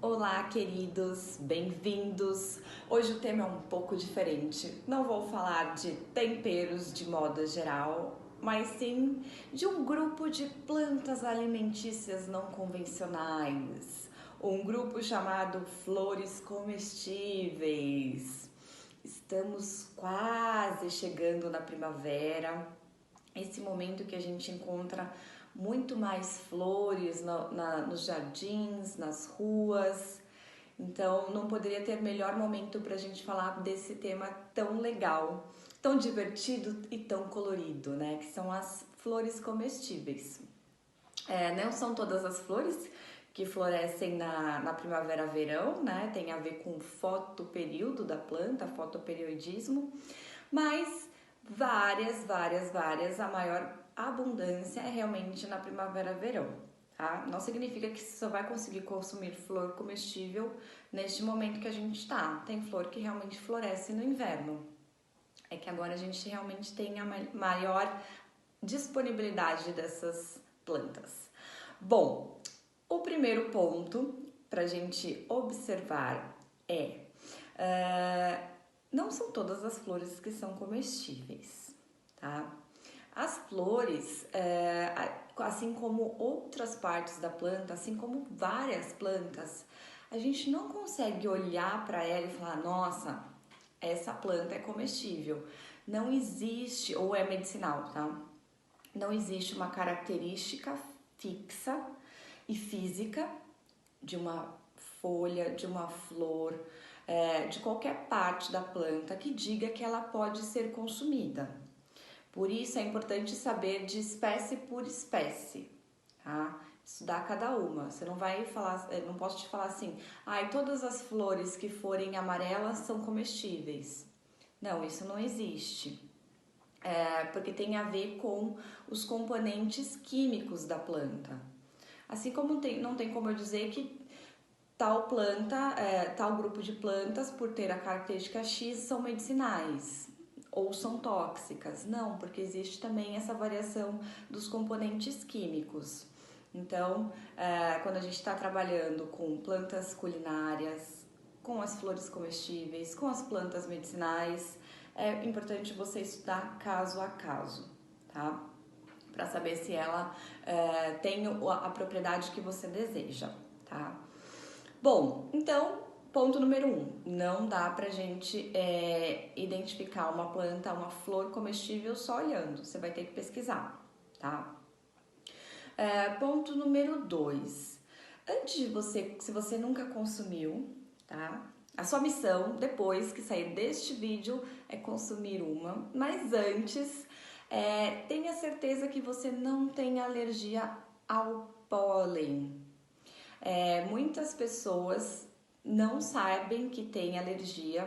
Olá, queridos, bem-vindos! Hoje o tema é um pouco diferente. Não vou falar de temperos de moda geral, mas sim de um grupo de plantas alimentícias não convencionais. Um grupo chamado flores comestíveis. Estamos quase chegando na primavera, esse momento que a gente encontra muito mais flores nos jardins, nas ruas. Então, não poderia ter melhor momento para a gente falar desse tema tão legal, tão divertido e tão colorido, né? Que são as flores comestíveis. Não são todas as flores que florescem na primavera-verão, né? Tem a ver com o fotoperíodo da planta, fotoperiodismo, mas várias, a maior abundância é realmente na primavera-verão, tá? Não significa que você só vai conseguir consumir flor comestível neste momento que a gente está. Tem flor que realmente floresce no inverno. É que agora a gente realmente tem a maior disponibilidade dessas plantas. Bom, o primeiro ponto para a gente observar não são todas as flores que são comestíveis, tá? As flores, assim como outras partes da planta, assim como várias plantas, a gente não consegue olhar para ela e falar, nossa, essa planta é comestível. Não existe, ou é medicinal, tá? Não existe uma característica fixa e física de uma folha, de uma flor, de qualquer parte da planta que diga que ela pode ser consumida. Por isso é importante saber de espécie por espécie, tá? Estudar cada uma. Você não vai falar, não posso te falar assim, todas as flores que forem amarelas são comestíveis. Não, isso não existe. Porque tem a ver com os componentes químicos da planta. Assim como não tem como eu dizer que tal planta, tal grupo de plantas, por ter a característica X, são medicinais ou são tóxicas. Não, porque existe também essa variação dos componentes químicos. Então, quando a gente está trabalhando com plantas culinárias, com as flores comestíveis, com as plantas medicinais, é importante você estudar caso a caso, tá? Para saber se ela tem a propriedade que você deseja, tá? Bom, então, ponto número 1, não dá pra gente identificar uma planta, uma flor comestível só olhando, você vai ter que pesquisar, tá? Ponto número 2, antes de você, se você nunca consumiu, tá? A sua missão, depois que sair deste vídeo, é consumir uma, mas antes, tenha certeza que você não tem alergia ao pólen. Muitas pessoas não sabem que tem alergia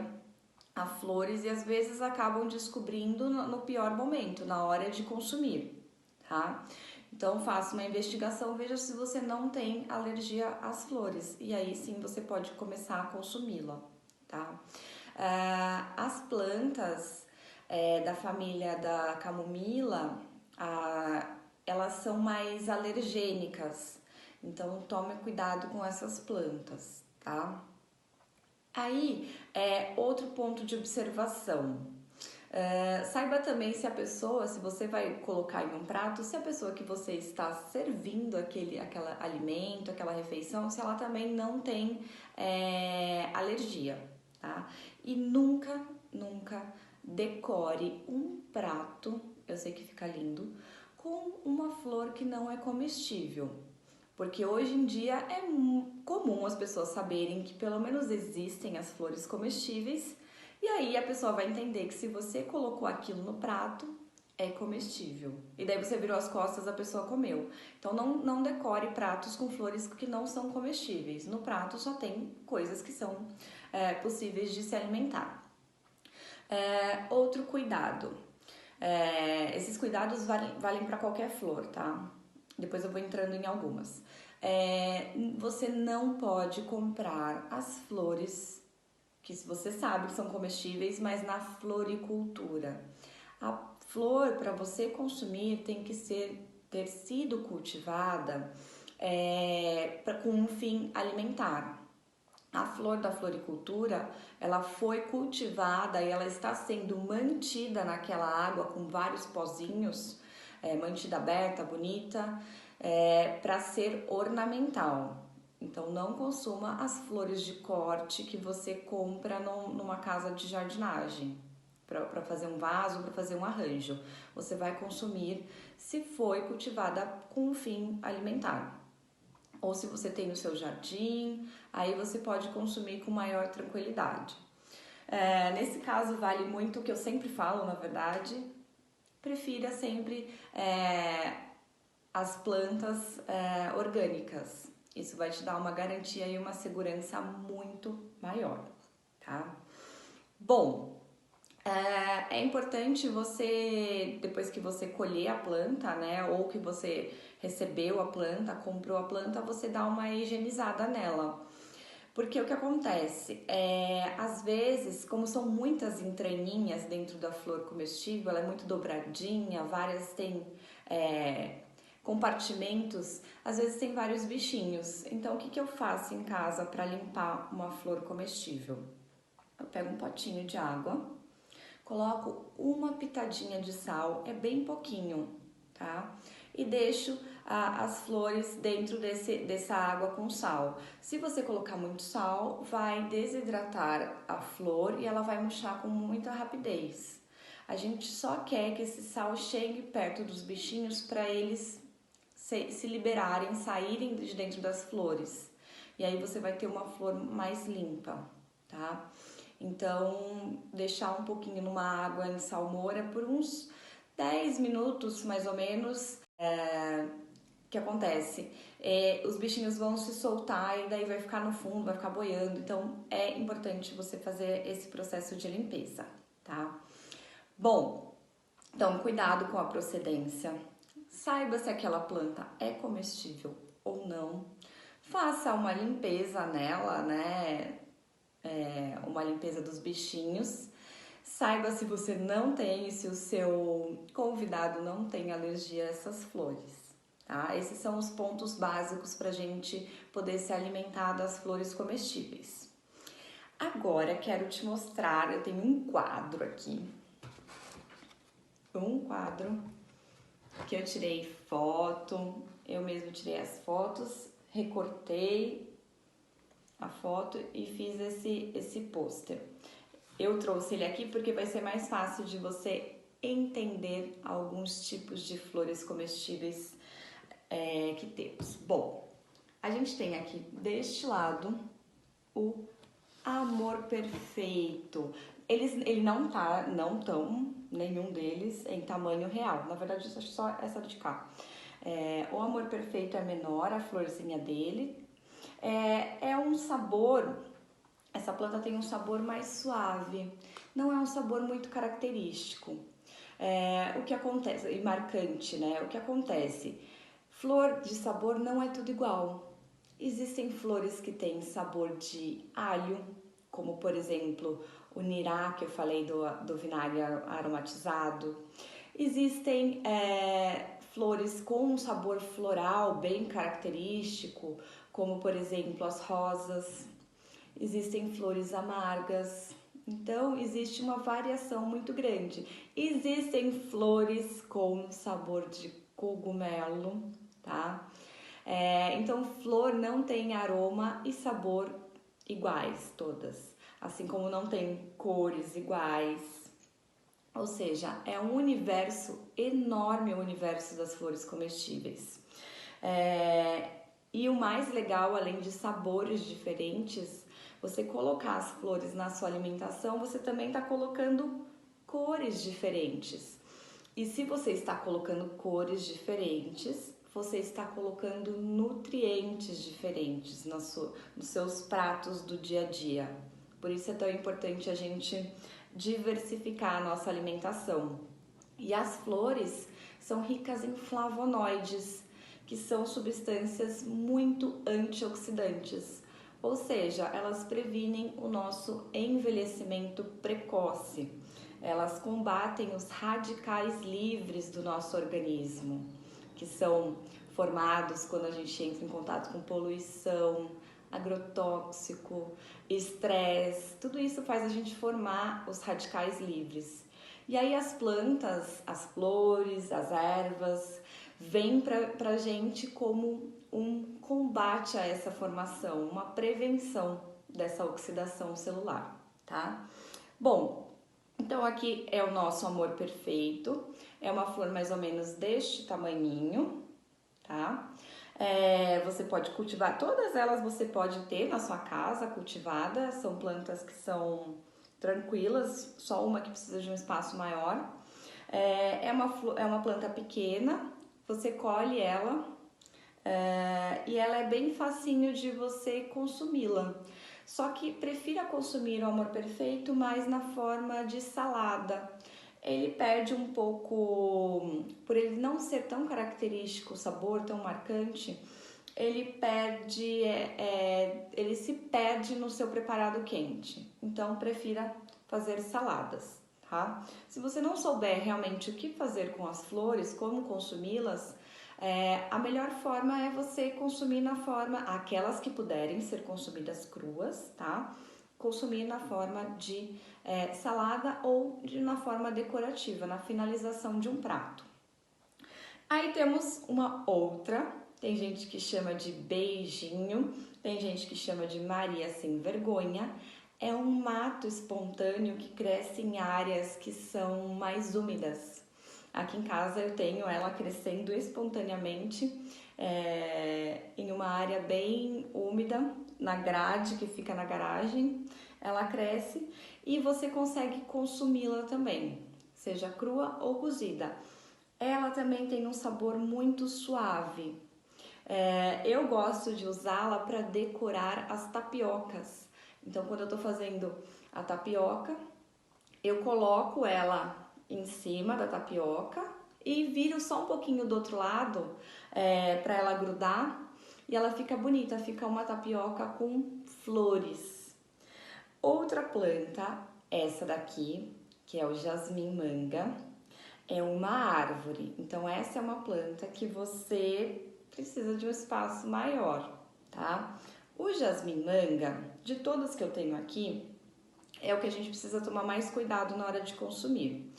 a flores e às vezes acabam descobrindo no pior momento, na hora de consumir, tá? Então faça uma investigação, veja se você não tem alergia às flores e aí sim você pode começar a consumi-la, tá? As plantas da família da camomila, elas são mais alergênicas, então tome cuidado com essas plantas, tá? Aí, outro ponto de observação. Saiba também se a pessoa, se você vai colocar em um prato, se a pessoa que você está servindo aquele alimento, aquela refeição, se ela também não tem alergia, tá? E nunca decore um prato, eu sei que fica lindo, com uma flor que não é comestível. Porque hoje em dia é comum as pessoas saberem que pelo menos existem as flores comestíveis e aí a pessoa vai entender que se você colocou aquilo no prato, é comestível. E daí você virou as costas, a pessoa comeu. Então não decore pratos com flores que não são comestíveis. No prato só tem coisas que são possíveis de se alimentar. Outro cuidado. Esses cuidados valem para qualquer flor, tá? Depois eu vou entrando em algumas. Você não pode comprar as flores que você sabe que são comestíveis, mas na floricultura. A flor, para você consumir, tem que ter sido cultivada com um fim alimentar. A flor da floricultura, ela foi cultivada e ela está sendo mantida naquela água com vários pozinhos, mantida aberta, bonita, para ser ornamental. Então não consuma as flores de corte que você compra numa casa de jardinagem para fazer um vaso, para fazer um arranjo. Você vai consumir se foi cultivada com um fim alimentar. Ou se você tem no seu jardim, aí você pode consumir com maior tranquilidade. Nesse caso vale muito o que eu sempre falo, na verdade, prefira sempre as plantas orgânicas. Isso vai te dar uma garantia e uma segurança muito maior, tá? Bom, é importante você, depois que você colher a planta, né, ou que você recebeu a planta, comprou a planta, você dá uma higienizada nela. Porque o que acontece? Às vezes, como são muitas entranhinhas dentro da flor comestível, ela é muito dobradinha, várias têm compartimentos, às vezes tem vários bichinhos. Então, o que eu faço em casa para limpar uma flor comestível? Eu pego um potinho de água, coloco uma pitadinha de sal, é bem pouquinho, tá? E deixo as flores dentro dessa água com sal. Se você colocar muito sal, vai desidratar a flor e ela vai murchar com muita rapidez. A gente só quer que esse sal chegue perto dos bichinhos para eles se liberarem, saírem de dentro das flores. E aí você vai ter uma flor mais limpa, tá? Então, deixar um pouquinho numa água em salmoura por uns 10 minutos, mais ou menos. O que acontece? Os bichinhos vão se soltar e daí vai ficar no fundo, vai ficar boiando. Então, é importante você fazer esse processo de limpeza, tá? Bom, então cuidado com a procedência. Saiba se aquela planta é comestível ou não. Faça uma limpeza nela, né? Uma limpeza dos bichinhos. Saiba se você não tem, se o seu convidado não tem alergia a essas flores, tá? Esses são os pontos básicos para a gente poder se alimentar das flores comestíveis. Agora quero te mostrar, eu tenho um quadro aqui. Um quadro que eu tirei foto, eu mesmo tirei as fotos, recortei a foto e fiz esse pôster. Eu trouxe ele aqui porque vai ser mais fácil de você entender alguns tipos de flores comestíveis que temos. Bom, a gente tem aqui deste lado o amor perfeito. Ele não tão, nenhum deles em tamanho real. Na verdade, acho só essa de cá. O amor perfeito é menor, a florzinha dele. É um sabor, essa planta tem um sabor mais suave, não é um sabor muito característico. O que acontece, e marcante, né? O que acontece? Flor de sabor não é tudo igual. Existem flores que têm sabor de alho, como por exemplo o nirá, que eu falei do vinagre aromatizado. Existem flores com um sabor floral bem característico, como por exemplo as rosas. Existem flores amargas, então existe uma variação muito grande. Existem flores com sabor de cogumelo, tá? Então flor não tem aroma e sabor iguais todas, assim como não tem cores iguais. Ou seja, é um universo enorme, o universo das flores comestíveis. E o mais legal, além de sabores diferentes, você colocar as flores na sua alimentação, você também está colocando cores diferentes. E se você está colocando cores diferentes, você está colocando nutrientes diferentes nos seus pratos do dia a dia. Por isso é tão importante a gente diversificar a nossa alimentação. E as flores são ricas em flavonoides, que são substâncias muito antioxidantes, ou seja, elas previnem o nosso envelhecimento precoce. Elas combatem os radicais livres do nosso organismo, que são formados quando a gente entra em contato com poluição, agrotóxico, estresse, tudo isso faz a gente formar os radicais livres. E aí as plantas, as flores, as ervas, vêm pra gente como um combate a essa formação, uma prevenção dessa oxidação celular, tá? Bom, então aqui é o nosso amor perfeito, é uma flor mais ou menos deste tamaninho, tá? Você pode cultivar, todas elas você pode ter na sua casa cultivada, são plantas que são tranquilas, só uma que precisa de um espaço maior. É uma planta pequena, você colhe ela e ela é bem facinho de você consumi-la. Só que prefira consumir o amor perfeito mais na forma de salada. Ele perde um pouco, por ele não ser tão característico, o sabor tão marcante, ele se perde no seu preparado quente. Então prefira fazer saladas, tá? Se você não souber realmente o que fazer com as flores, como consumi-las, a melhor forma é você consumir na forma, aquelas que puderem ser consumidas cruas, tá? Consumir na forma de salada ou na forma decorativa, na finalização de um prato. Aí temos uma outra, tem gente que chama de beijinho, tem gente que chama de Maria sem vergonha. É um mato espontâneo que cresce em áreas que são mais úmidas. Aqui em casa eu tenho ela crescendo espontaneamente em uma área bem úmida, na grade que fica na garagem. Ela cresce e você consegue consumi-la também, seja crua ou cozida. Ela também tem um sabor muito suave. Eu gosto de usá-la para decorar as tapiocas. Então, quando eu estou fazendo a tapioca, eu coloco ela em cima da tapioca e viro só um pouquinho do outro lado para ela grudar e ela fica bonita, fica uma tapioca com flores. Outra planta, essa daqui, que é o jasmim-manga, é uma árvore. Então essa é uma planta que você precisa de um espaço maior, tá? O jasmim-manga, de todas que eu tenho aqui, é o que a gente precisa tomar mais cuidado na hora de consumir.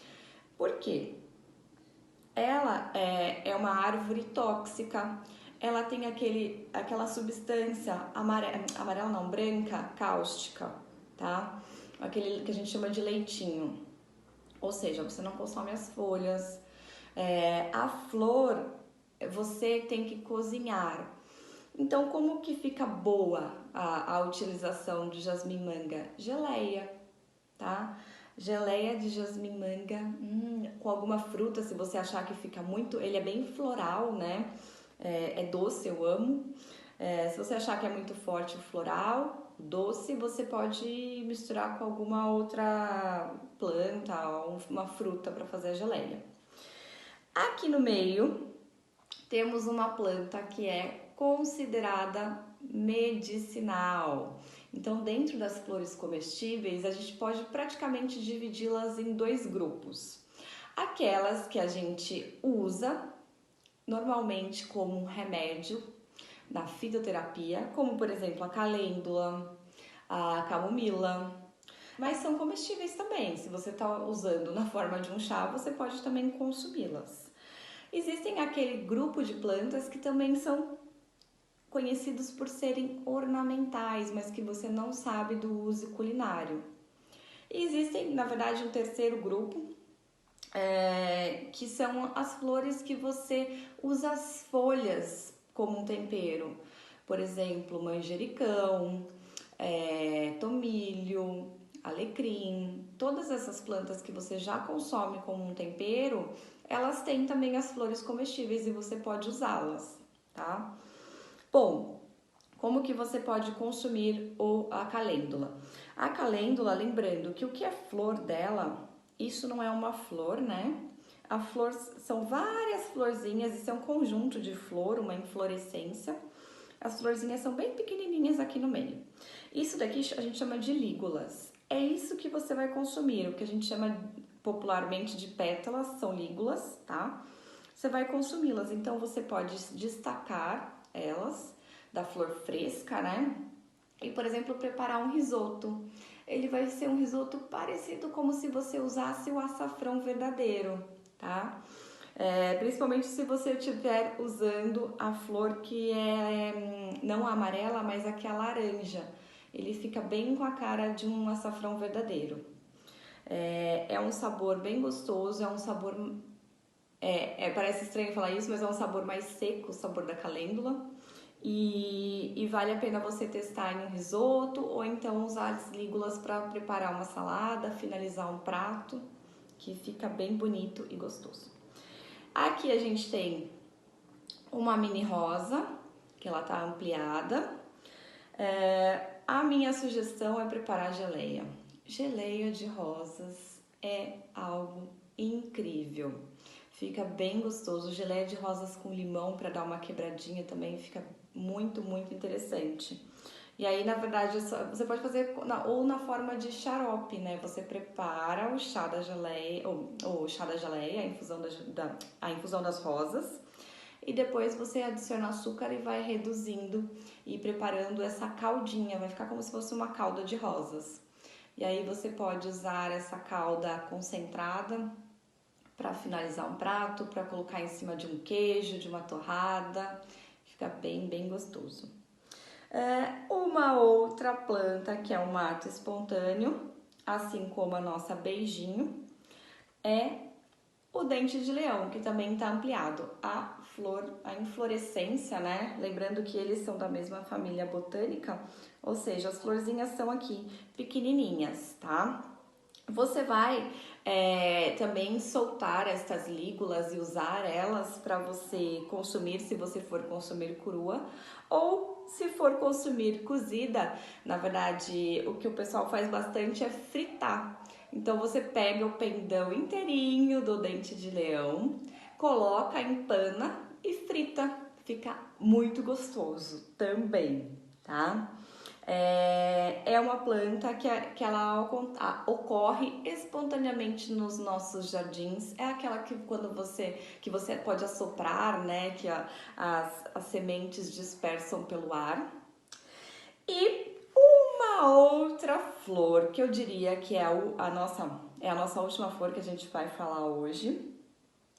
Por quê? Ela é uma árvore tóxica, ela tem aquela substância amarela não, branca, cáustica, tá? Aquele que a gente chama de leitinho. Ou seja, você não consome as folhas. A flor, você tem que cozinhar. Então, como que fica boa a utilização de jasmim-manga? Geleia, tá? Geleia de jasmim-manga com alguma fruta, se você achar que fica muito... Ele é bem floral, né? É doce, eu amo. Se você achar que é muito forte o floral, doce, você pode misturar com alguma outra planta ou uma fruta para fazer a geleia. Aqui no meio temos uma planta que é considerada medicinal. Então, dentro das flores comestíveis, a gente pode praticamente dividi-las em dois grupos. Aquelas que a gente usa normalmente como um remédio na fitoterapia, como por exemplo a calêndula, a camomila, mas são comestíveis também. Se você está usando na forma de um chá, você pode também consumi-las. Existem aquele grupo de plantas que também são conhecidos por serem ornamentais, mas que você não sabe do uso culinário. E existem, na verdade, um terceiro grupo, que são as flores que você usa as folhas como um tempero. Por exemplo, manjericão, tomilho, alecrim. Todas essas plantas que você já consome como um tempero, elas têm também as flores comestíveis e você pode usá-las, tá? Bom, como que você pode consumir a calêndula? A calêndula, lembrando que o que é flor dela, isso não é uma flor, né? A flor são várias florzinhas, isso é um conjunto de flor, uma inflorescência. As florzinhas são bem pequenininhas aqui no meio. Isso daqui a gente chama de lígulas. É isso que você vai consumir, o que a gente chama popularmente de pétalas, são lígulas, tá? Você vai consumi-las, então você pode destacar elas da flor fresca, né? e, por exemplo, preparar um risoto. Ele vai ser um risoto parecido como se você usasse o açafrão verdadeiro, tá? Principalmente se você estiver usando a flor que é não a amarela, mas aqui a laranja. Ele fica bem com a cara de um açafrão verdadeiro. É um sabor bem gostoso, é um sabor... parece estranho falar isso, mas é um sabor mais seco, o sabor da calêndula. E vale a pena você testar em um risoto ou então usar as lígulas para preparar uma salada, finalizar um prato, que fica bem bonito e gostoso. Aqui a gente tem uma mini rosa, que ela tá ampliada. A minha sugestão é preparar geleia. Geleia de rosas é algo incrível. Fica bem gostoso. Geleia de rosas com limão para dar uma quebradinha também fica muito, muito interessante. E aí, na verdade, você pode fazer ou na forma de xarope, né? Você prepara o chá da geleia, ou o chá da geleia, a infusão das rosas, e depois você adiciona açúcar e vai reduzindo e preparando essa caldinha. Vai ficar como se fosse uma calda de rosas. E aí você pode usar essa calda concentrada para finalizar um prato, para colocar em cima de um queijo, de uma torrada. Fica bem, bem gostoso. Uma outra planta que é um mato espontâneo, assim como a nossa beijinho, é o dente de leão, que também está ampliado. A flor, a inflorescência, né? Lembrando que eles são da mesma família botânica, ou seja, as florzinhas são aqui pequenininhas, tá? Você vai também soltar estas lígulas e usar elas para você consumir, se você for consumir crua, ou se for consumir cozida. Na verdade, o que o pessoal faz bastante é fritar. Então você pega o pendão inteirinho do dente de leão, coloca em pana e frita. Fica muito gostoso também, tá? É uma planta que ela ocorre espontaneamente nos nossos jardins. É aquela que que você pode assoprar, né? Que as sementes dispersam pelo ar. E uma outra flor que eu diria que é a nossa última flor que a gente vai falar hoje,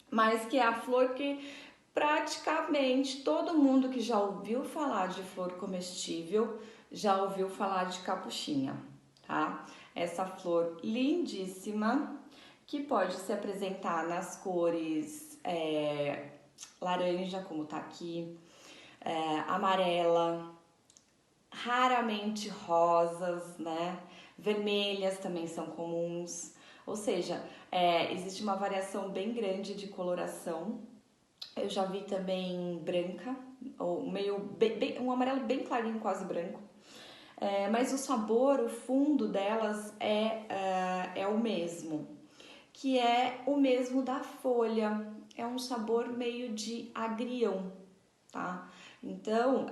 mas que é a flor que praticamente todo mundo que já ouviu falar de flor comestível já ouviu falar de capuchinha, tá? Essa flor lindíssima que pode se apresentar nas cores laranja, como tá aqui, amarela, raramente rosas, né? Vermelhas também são comuns, ou seja, existe uma variação bem grande de coloração. Eu já vi também branca, ou um amarelo bem clarinho, quase branco. Mas o sabor, o fundo delas é o mesmo, que é o mesmo da folha. É um sabor meio de agrião, tá? Então,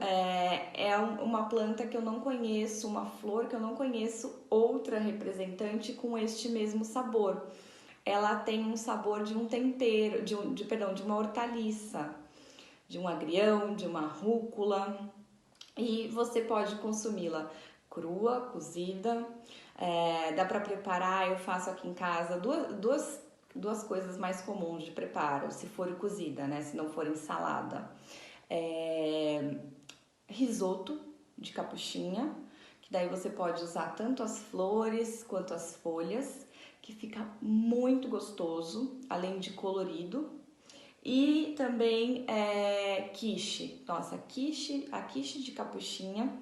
uma planta que eu não conheço, uma flor que eu não conheço outra representante com este mesmo sabor. Ela tem um sabor de um tempero, de uma hortaliça, de um agrião, de uma rúcula, e você pode consumi-la crua, cozida, dá para preparar. Eu faço aqui em casa duas coisas mais comuns de preparo, se for cozida, né? Se não for em salada. Risoto de capuchinha, que daí você pode usar tanto as flores quanto as folhas, que fica muito gostoso, além de colorido. E também quiche. Nossa, a quiche de capuchinha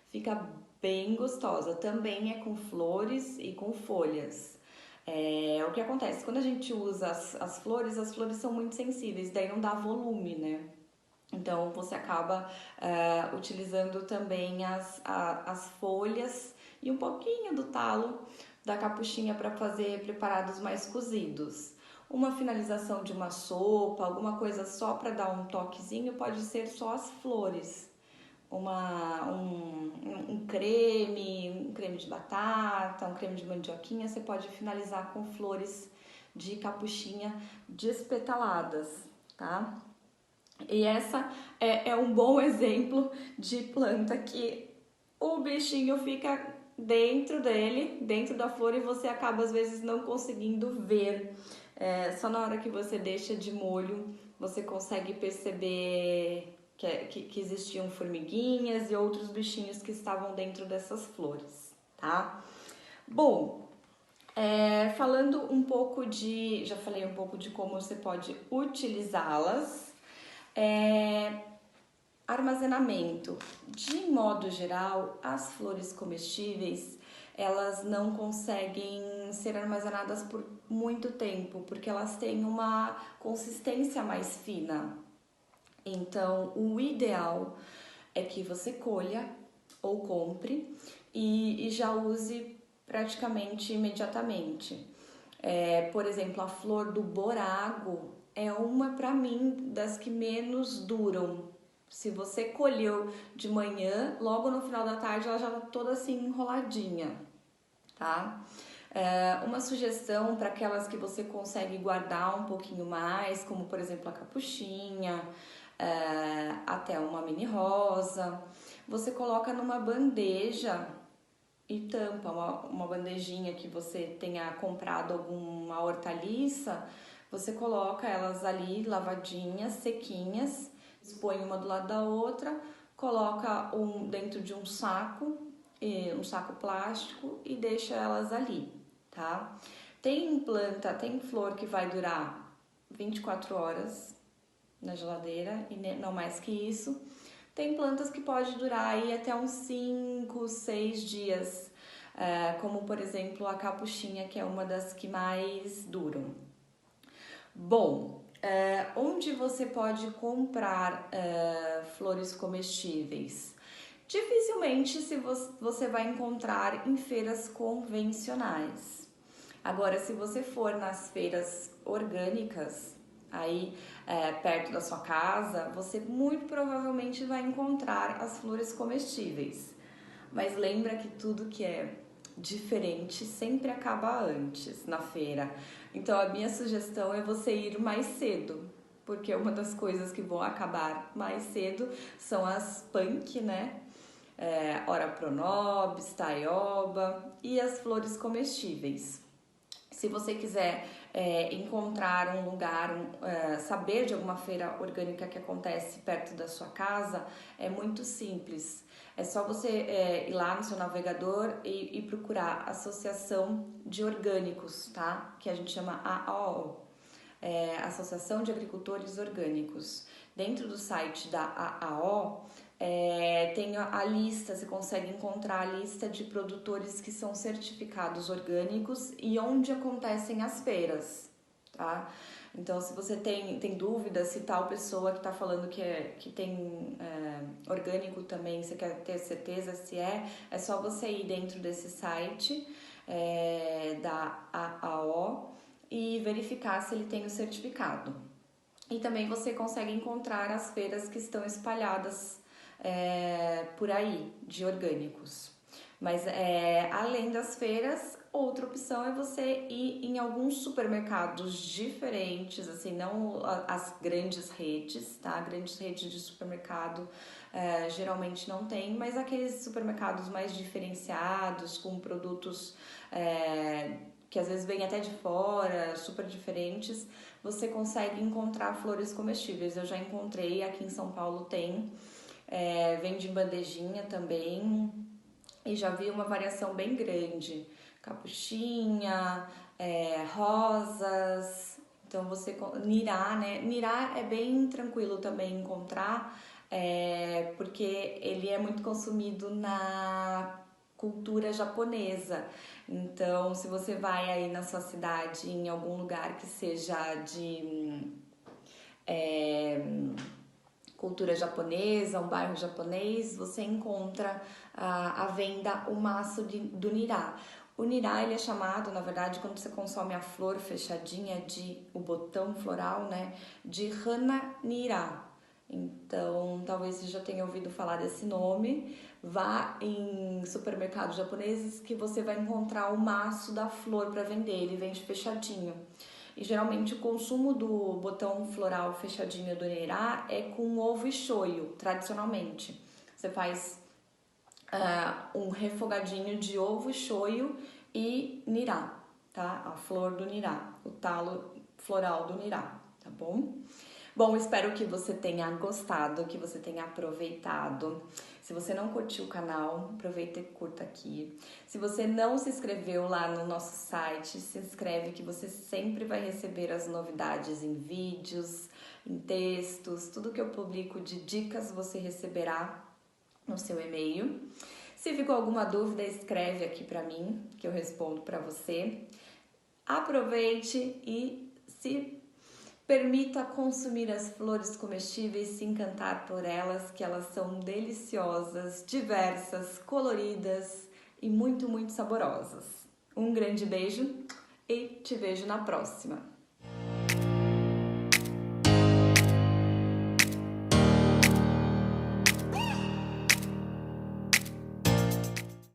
fica bem gostosa. Também é com flores e com folhas. O que acontece? Quando a gente usa as flores são muito sensíveis, daí não dá volume, né? Então você acaba utilizando também as folhas e um pouquinho do talo da capuchinha para fazer preparados mais cozidos. Uma finalização de uma sopa, alguma coisa só para dar um toquezinho, pode ser só as flores. Um creme de batata, um creme de mandioquinha, você pode finalizar com flores de capuchinha despetaladas, tá? E essa é um bom exemplo de planta que o bichinho fica dentro dele, dentro da flor, e você acaba às vezes não conseguindo ver. Só na hora que você deixa de molho, você consegue perceber que existiam formiguinhas e outros bichinhos que estavam dentro dessas flores, tá? Bom, falando um pouco já falei um pouco de como você pode utilizá-las. Armazenamento. De modo geral, as flores comestíveis, elas não conseguem ser armazenadas por muito tempo, porque elas têm uma consistência mais fina. Então, o ideal é que você colha ou compre e já use praticamente imediatamente. Por exemplo, a flor do borago é uma, para mim, das que menos duram. Se você colheu de manhã, logo no final da tarde ela já tá toda assim enroladinha, tá? Uma sugestão para aquelas que você consegue guardar um pouquinho mais, como por exemplo a capuchinha, até uma mini rosa, você coloca numa bandeja e tampa, uma bandejinha que você tenha comprado alguma hortaliça, você coloca elas ali lavadinhas, sequinhas, expõe uma do lado da outra, coloca dentro de um saco plástico e deixa elas ali, tá? Tem flor que vai durar 24 horas na geladeira e não mais que isso. Tem plantas que pode durar aí até uns 5, 6 dias, como por exemplo a capuchinha, que é uma das que mais duram. Bom, onde você pode comprar flores comestíveis? Dificilmente você vai encontrar em feiras convencionais. Agora, se você for nas feiras orgânicas, aí perto da sua casa, você muito provavelmente vai encontrar as flores comestíveis. Mas lembra que tudo que é diferente sempre acaba antes na feira. Então a minha sugestão é você ir mais cedo, porque uma das coisas que vão acabar mais cedo são as punk, né? Ora pronobis, taioba e as flores comestíveis. Se você quiser encontrar um lugar, saber de alguma feira orgânica que acontece perto da sua casa, é muito simples. É só você ir lá no seu navegador e procurar Associação de Orgânicos, tá? Que a gente chama AAO, Associação de Agricultores Orgânicos. Dentro do site da AAO, tem a lista, você consegue encontrar a lista de produtores que são certificados orgânicos e onde acontecem as feiras, tá? Então, se você tem dúvida se tal pessoa que está falando que tem orgânico também, você quer ter certeza se é só você ir dentro desse site da AAO e verificar se ele tem o certificado. E também você consegue encontrar as feiras que estão espalhadas por aí, de orgânicos. Mas além das feiras, outra opção é você ir em alguns supermercados diferentes, assim, não as grandes redes, tá? Grandes redes de supermercado geralmente não tem, mas aqueles supermercados mais diferenciados, com produtos que às vezes vêm até de fora, super diferentes, você consegue encontrar flores comestíveis. Eu já encontrei, aqui em São Paulo tem, vende em bandejinha também, e já vi uma variação bem grande, capuchinha, rosas, então nirá, né? Nirá é bem tranquilo também encontrar, porque ele é muito consumido na cultura japonesa. Então, se você vai aí na sua cidade, em algum lugar que seja de cultura japonesa, um bairro japonês, você encontra à venda o maço do nirá. O nirá, ele é chamado, na verdade, quando você consome a flor fechadinha, o botão floral, né, de hana nirá. Então, talvez você já tenha ouvido falar desse nome. Vá em supermercados japoneses que você vai encontrar o maço da flor para vender, ele vende fechadinho. E geralmente o consumo do botão floral fechadinho do nirá é com ovo e shoyu, tradicionalmente. Você faz um refogadinho de ovo shoyu e nirá, tá? A flor do nirá, o talo floral do nirá, tá bom? Bom, espero que você tenha gostado, que você tenha aproveitado. Se você não curtiu o canal, aproveita e curta aqui. Se você não se inscreveu lá no nosso site, se inscreve que você sempre vai receber as novidades em vídeos, em textos, tudo que eu publico de dicas você receberá no seu e-mail. Se ficou alguma dúvida, escreve aqui para mim, que eu respondo para você. Aproveite e se permita consumir as flores comestíveis, se encantar por elas, que elas são deliciosas, diversas, coloridas e muito, muito saborosas. Um grande beijo e te vejo na próxima!